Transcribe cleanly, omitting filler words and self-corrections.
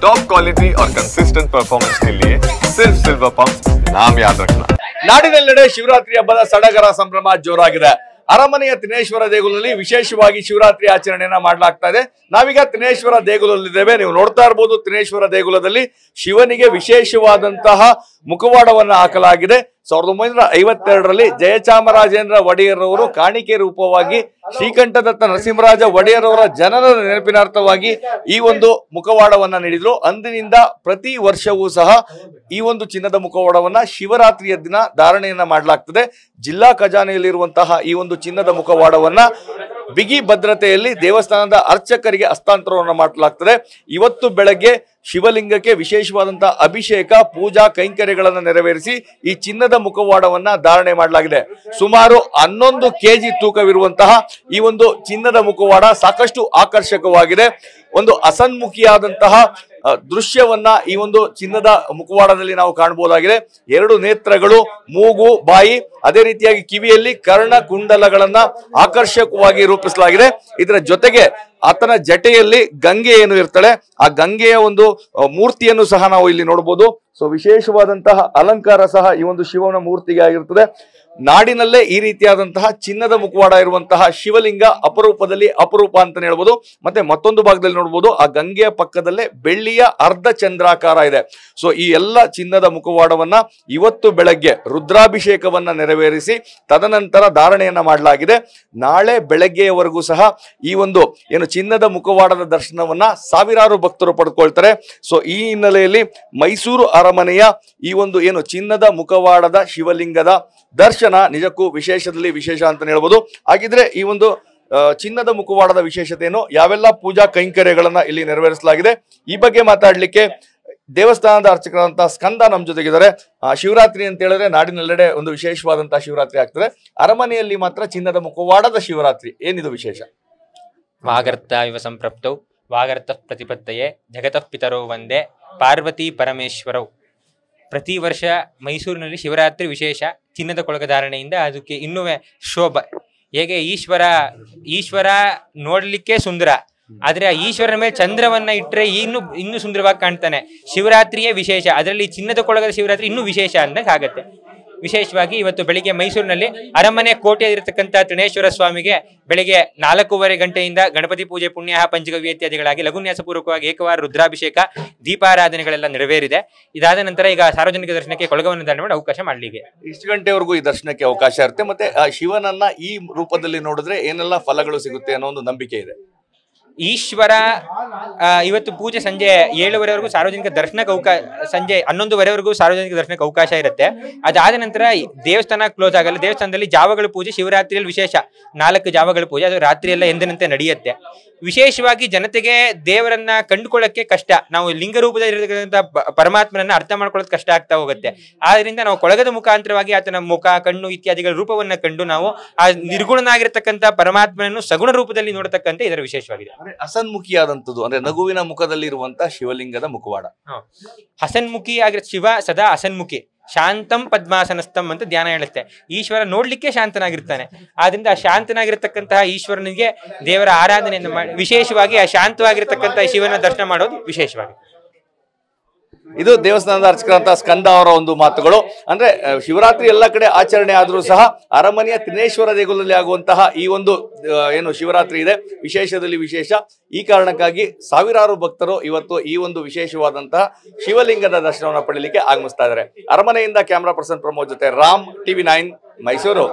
Top quality और consistent performance के लिए सिर्फ सिल्वर पंप नाम याद रखना। ನಾಡಿನೆಲ್ಲೆಡೆ ಶಿವರಾತ್ರಿ ಹಬ್ಬದ ಸಡಗರ ಸಂಭ್ರಮ ಜೋರಾಗಿದೆ. ಅರಮನೆಯ ತಿನೇಶ್ವರ ದೇಗುಲದಲ್ಲಿ ವಿಶೇಷವಾಗಿ ಶಿವರಾತ್ರಿ ಆಚರಣೆಯನ್ನ ಮಾಡಲಾಗ್ತಾ ಇದೆ. ನಾವೀಗ ತಿನೇಶ್ವರ ದೇಗುಲದಲ್ಲಿದ್ದೇವೆ. ನೀವು ನೋಡ್ತಾ ಇರಬಹುದು, ತಿನೇಶ್ವರ ದೇಗುಲದಲ್ಲಿ ಶಿವನಿಗೆ ವಿಶೇಷವಾದಂತಹ ಮುಖವಾಡವನ್ನ ಹಾಕಲಾಗಿದೆ. 1952ರಲ್ಲಿ ಜಯಚಾಮರಾಜೇಂದ್ರ ಒಡೆಯರ್ ಅವರು ಕಾಣಿಕೆ ರೂಪವಾಗಿ ಶ್ರೀಕಂಠದತ್ತ ನರಸಿಂಹರಾಜ ಒಡೆಯರ್ ಅವರ ಜನರ ನೆನಪಿನಾರ್ಥವಾಗಿ ಈ ಒಂದು ಮುಖವಾಡವನ್ನ ನೀಡಿದ್ರು. ಅಂದಿನಿಂದ ಪ್ರತಿ ವರ್ಷವೂ ಸಹ ಈ ಒಂದು ಚಿನ್ನದ ಮುಖವಾಡವನ್ನ ಶಿವರಾತ್ರಿಯ ದಿನ ಧಾರಣೆಯನ್ನ ಮಾಡಲಾಗ್ತದೆ. ಜಿಲ್ಲಾ ಖಜಾನೆಯಲ್ಲಿರುವಂತಹ ಈ ಒಂದು ಚಿನ್ನದ ಮುಖವಾಡವನ್ನ ಬಿಗಿ ಭದ್ರತೆಯಲ್ಲಿ ದೇವಸ್ಥಾನದ ಅರ್ಚಕರಿಗೆ ಹಸ್ತಾಂತರವನ್ನು ಮಾಡಲಾಗ್ತದೆ. ಇವತ್ತು ಬೆಳಗ್ಗೆ ಶಿವಲಿಂಗಕ್ಕೆ ವಿಶೇಷವಾದಂತಹ ಅಭಿಷೇಕ ಪೂಜಾ ಕೈಂಕರ್ಯಗಳನ್ನು ನೆರವೇರಿಸಿ ಈ ಚಿನ್ನದ ಮುಖವಾಡವನ್ನ ಧಾರಣೆ ಮಾಡಲಾಗಿದೆ. ಸುಮಾರು 11 kg ತೂಕವಿರುವಂತಹ ಈ ಒಂದು ಚಿನ್ನದ ಮುಖವಾಡ ಸಾಕಷ್ಟು ಆಕರ್ಷಕವಾಗಿದೆ. ಒಂದು ಅಸನ್ಮುಖಿಯಾದಂತಹ ದೃಶ್ಯವನ್ನ ಈ ಒಂದು ಚಿನ್ನದ ಮುಖವಾಡದಲ್ಲಿ ನಾವು ಕಾಣಬಹುದಾಗಿದೆ. 2 ನೇತ್ರಗಳು, ಮೂಗು, ಬಾಯಿ, ಅದೇ ರೀತಿಯಾಗಿ ಕಿವಿಯಲ್ಲಿ ಕರ್ಣ ಕುಂಡಲಗಳನ್ನ ಆಕರ್ಷಕವಾಗಿ ರೂಪಿಸಲಾಗಿದೆ. ಇದರ ಜೊತೆಗೆ ಆತನ ಜಟೆಯಲ್ಲಿ ಗಂಗೆ ಏನು ಇರ್ತಾಳೆ, ಆ ಗಂಗೆಯ ಒಂದು ಮೂರ್ತಿಯನ್ನು ಸಹ ನಾವು ಇಲ್ಲಿ ನೋಡಬಹುದು. ಸೊ ವಿಶೇಷವಾದಂತಹ ಅಲಂಕಾರ ಸಹ ಈ ಒಂದು ಶಿವನ ಮೂರ್ತಿಗೆ ಆಗಿರ್ತದೆ. ನಾಡಿನಲ್ಲೇ ಈ ರೀತಿಯಾದಂತಹ ಚಿನ್ನದ ಮುಖವಾಡ ಇರುವಂತಹ ಶಿವಲಿಂಗ ಅಪರೂಪದಲ್ಲಿ ಅಪರೂಪ ಅಂತ ಹೇಳ್ಬೋದು. ಮತ್ತೆ ಮತ್ತೊಂದು ಭಾಗದಲ್ಲಿ ನೋಡಬಹುದು, ಆ ಗಂಗೆಯ ಪಕ್ಕದಲ್ಲೇ ಬೆಳ್ಳಿಯ ಅರ್ಧ ಚಂದ್ರಾಕಾರ ಇದೆ. ಸೊ ಈ ಎಲ್ಲ ಚಿನ್ನದ ಮುಖವಾಡವನ್ನ ಇವತ್ತು ಬೆಳಗ್ಗೆ ರುದ್ರಾಭಿಷೇಕವನ್ನ ನೆರವೇರಿಸಿ ತದನಂತರ ಧಾರಣೆಯನ್ನ ಮಾಡಲಾಗಿದೆ. ನಾಳೆ ಬೆಳಗ್ಗೆಯವರೆಗೂ ಸಹ ಈ ಒಂದು ಏನು ಚಿನ್ನದ ಮುಖವಾಡದ ದರ್ಶನವನ್ನ ಸಾವಿರಾರು ಭಕ್ತರು ಪಡೆದುಕೊಳ್ತಾರೆ. ಸೊ ಈ ಹಿನ್ನೆಲೆಯಲ್ಲಿ ಮೈಸೂರು ಅರಮನೆಯ ಈ ಒಂದು ಏನು ಚಿನ್ನದ ಮುಖವಾಡದ ಶಿವಲಿಂಗದ ದರ್ಶನ ನಿಜಕ್ಕೂ ವಿಶೇಷದಲ್ಲಿ ವಿಶೇಷ ಅಂತ ಹೇಳ್ಬೋದು. ಹಾಗಿದ್ರೆ ಈ ಒಂದು ಚಿನ್ನದ ಮುಖವಾಡದ ವಿಶೇಷತೆ ಏನು, ಯಾವೆಲ್ಲ ಪೂಜಾ ಕೈಂಕರ್ಯಗಳನ್ನ ಇಲ್ಲಿ ನೆರವೇರಿಸಲಾಗಿದೆ, ಈ ಬಗ್ಗೆ ಮಾತಾಡ್ಲಿಕ್ಕೆ ದೇವಸ್ಥಾನದ ಅರ್ಚಕರಾದಂತಹ ಸ್ಕಂದ ನಮ್ಮ ಜೊತೆಗಿದ್ದಾರೆ. ಶಿವರಾತ್ರಿ ಅಂತ ಹೇಳಿದ್ರೆ ನಾಡಿನೆಲ್ಲೆಡೆ ಒಂದು ವಿಶೇಷವಾದಂತಹ ಶಿವರಾತ್ರಿ ಆಗ್ತದೆ. ಅರಮನೆಯಲ್ಲಿ ಮಾತ್ರ ಚಿನ್ನದ ಮುಖವಾಡದ ಶಿವರಾತ್ರಿ, ಏನಿದು ವಿಶೇಷ? ವಾಗರ್ತ ಇವ ಸಂಪ್ರಪ್ತೌ ವಾಗರ್ತ ಪ್ರತಿಪತ್ತಯೇ ಜಗತಃ ಪಿತರೋ ಒಂದೇ ಪಾರ್ವತಿ ಪರಮೇಶ್ವರೌ. ಪ್ರತಿ ವರ್ಷ ಮೈಸೂರಿನಲ್ಲಿ ಶಿವರಾತ್ರಿ ವಿಶೇಷ. ಚಿನ್ನದ ಕೊಳಗ ಧಾರಣೆಯಿಂದ ಅದಕ್ಕೆ ಇನ್ನೂ ಶೋಭ. ಹೇಗೆ ಈಶ್ವರ ನೋಡ್ಲಿಕ್ಕೆ ಸುಂದರ, ಆದ್ರೆ ಆ ಈಶ್ವರನ ಮೇಲೆ ಚಂದ್ರವನ್ನ ಇಟ್ಟರೆ ಇನ್ನೂ ಸುಂದರವಾಗಿ ಕಾಣ್ತಾನೆ. ಶಿವರಾತ್ರಿಯೇ ವಿಶೇಷ, ಅದರಲ್ಲಿ ಚಿನ್ನದ ಕೊಳಗದ ಶಿವರಾತ್ರಿ ಇನ್ನೂ ವಿಶೇಷ ಅಂದಾಗ ಆಗತ್ತೆ. ವಿಶೇಷವಾಗಿ ಇವತ್ತು ಬೆಳಿಗ್ಗೆ ಮೈಸೂರಿನಲ್ಲಿ ಅರಮನೆ ಕೋಟೆಯಲ್ಲಿರತಕ್ಕಂಥ ತ್ರಿನೇಶ್ವರ ಸ್ವಾಮಿಗೆ ಬೆಳಿಗ್ಗೆ 4:15 ಗಂಟೆಯಿಂದ ಗಣಪತಿ ಪೂಜೆ, ಪುಣ್ಯಾಹ, ಪಂಚಗವ್ಯ ಇತ್ಯಾದಿಗಳಾಗಿ ಲಘುನ್ಯಾಸಪೂರ್ವಕವಾಗಿ ಏಕವಾರ ರುದ್ರಾಭಿಷೇಕ, ದೀಪಾರಾಧನೆಗಳೆಲ್ಲ ನೆರವೇರಿದೆ. ಇದಾದ ನಂತರ ಈಗ ಸಾರ್ವಜನಿಕ ದರ್ಶನಕ್ಕೆ ಕೊಳಗವನ್ನು ಧಾರಣೆ ಮಾಡಿ ಅವಕಾಶ ಮಾಡಲಿಕ್ಕೆ ಇಷ್ಟು ಗಂಟೆವರೆಗೂ ಈ ದರ್ಶನಕ್ಕೆ ಅವಕಾಶ ಇರುತ್ತೆ. ಮತ್ತೆ ಶಿವನನ್ನ ಈ ರೂಪದಲ್ಲಿ ನೋಡಿದ್ರೆ ಏನೆಲ್ಲ ಫಲಗಳು ಸಿಗುತ್ತೆ ಅನ್ನೋ ಒಂದು ನಂಬಿಕೆ ಇದೆ. ಈಶ್ವರ ಇವತ್ತು ಪೂಜೆ ಸಂಜೆ 7:15ವರೆಗೂ ಸಾರ್ವಜನಿಕ ದರ್ಶನಕ್ಕೆ ಸಂಜೆ 11:15ವರೆಗೂ ಸಾರ್ವಜನಿಕ ದರ್ಶನಕ್ಕೆ ಅವಕಾಶ ಇರುತ್ತೆ. ಅದಾದ ನಂತರ ದೇವಸ್ಥಾನ ಕ್ಲೋಸ್ ಆಗಲ್ಲ. ದೇವಸ್ಥಾನದಲ್ಲಿ ಜಾವಗಳ ಪೂಜೆ ಶಿವರಾತ್ರಿಯಲ್ಲಿ ವಿಶೇಷ 4 ಜಾವಗಳ ಪೂಜೆ, ಅದು ರಾತ್ರಿಯೆಲ್ಲ ಎಂದಿನಂತೆ ನಡೆಯುತ್ತೆ. ವಿಶೇಷವಾಗಿ ಜನತೆಗೆ ದೇವರನ್ನ ಕಂಡುಕೊಳ್ಳಕ್ಕೆ ಕಷ್ಟ, ನಾವು ಲಿಂಗ ರೂಪದಲ್ಲಿರತಕ್ಕಂಥ ಪರಮಾತ್ಮನನ್ನ ಅರ್ಥ ಮಾಡ್ಕೊಳ್ಳೋದು ಕಷ್ಟ ಆಗ್ತಾ ಹೋಗುತ್ತೆ. ಆದ್ರಿಂದ ನಾವು ಕೊಳಗದ ಮುಖಾಂತರವಾಗಿ ಆತನ ಮುಖ, ಕಣ್ಣು ಇತ್ಯಾದಿಗಳ ರೂಪವನ್ನ ಕಂಡು ನಾವು ಆ ನಿರ್ಗುಣನಾಗಿರ್ತಕ್ಕಂಥ ಪರಮಾತ್ಮನನ್ನು ಸಗುಣ ರೂಪದಲ್ಲಿ ನೋಡತಕ್ಕಂಥ ಇದರ ವಿಶೇಷವಾಗಿದೆ. ಅಸನ್ಮುಖಿಯಾದಂಥದ್ದು ಅಂದ್ರೆ ನಗುವಿನ ಮುಖದಲ್ಲಿ ಇರುವಂತಹ ಶಿವಲಿಂಗದ ಮುಖವಾಡ. ಹಸನ್ಮುಖಿ ಆಗಿರೋ ಶಿವ ಸದಾ ಹಸನ್ಮುಖಿ, ಶಾಂತಂ ಪದ್ಮಾಸನಸ್ಥಂ ಅಂತ ಧ್ಯಾನ ಹೇಳುತ್ತೆ. ಈಶ್ವರ ನೋಡ್ಲಿಕ್ಕೆ ಶಾಂತನಾಗಿರ್ತಾನೆ. ಆದ್ರಿಂದ ಆ ಶಾಂತನಾಗಿರ್ತಕ್ಕಂತಹ ಈಶ್ವರನಿಗೆ ದೇವರ ಆರಾಧನೆಯನ್ನು ಮಾಡಿ ವಿಶೇಷವಾಗಿ ಆ ಶಾಂತವಾಗಿರ್ತಕ್ಕಂತಹ ಶಿವನ ದರ್ಶನ ಮಾಡೋದು ವಿಶೇಷವಾಗಿ. ಇದು ದೇವಸ್ಥಾನದ ಅರ್ಚಕರಂತಹ ಸ್ಕಂದ ಅವರ ಒಂದು ಮಾತುಗಳು. ಅಂದ್ರೆ ಶಿವರಾತ್ರಿ ಎಲ್ಲ ಕಡೆ ಆಚರಣೆ ಆದ್ರೂ ಸಹ ಅರಮನೆಯ ತ್ರಿನೇಶ್ವರ ದೇಗುಲದಲ್ಲಿ ಆಗುವಂತಹ ಈ ಒಂದು ಏನು ಶಿವರಾತ್ರಿ ಇದೆ ವಿಶೇಷದಲ್ಲಿ ವಿಶೇಷ. ಈ ಕಾರಣಕ್ಕಾಗಿ ಸಾವಿರಾರು ಭಕ್ತರು ಇವತ್ತು ಈ ಒಂದು ವಿಶೇಷವಾದಂತಹ ಶಿವಲಿಂಗದ ದರ್ಶನವನ್ನು ಪಡೆಯಲಿಕ್ಕೆ ಆಗಮಿಸ್ತಾ ಇದ್ದಾರೆ. ಅರಮನೆಯಿಂದ ಕ್ಯಾಮರಾ ಪರ್ಸನ್ ಪ್ರಮೋದ್ ಜೊತೆ ರಾಮ್, TV9 ಮೈಸೂರು.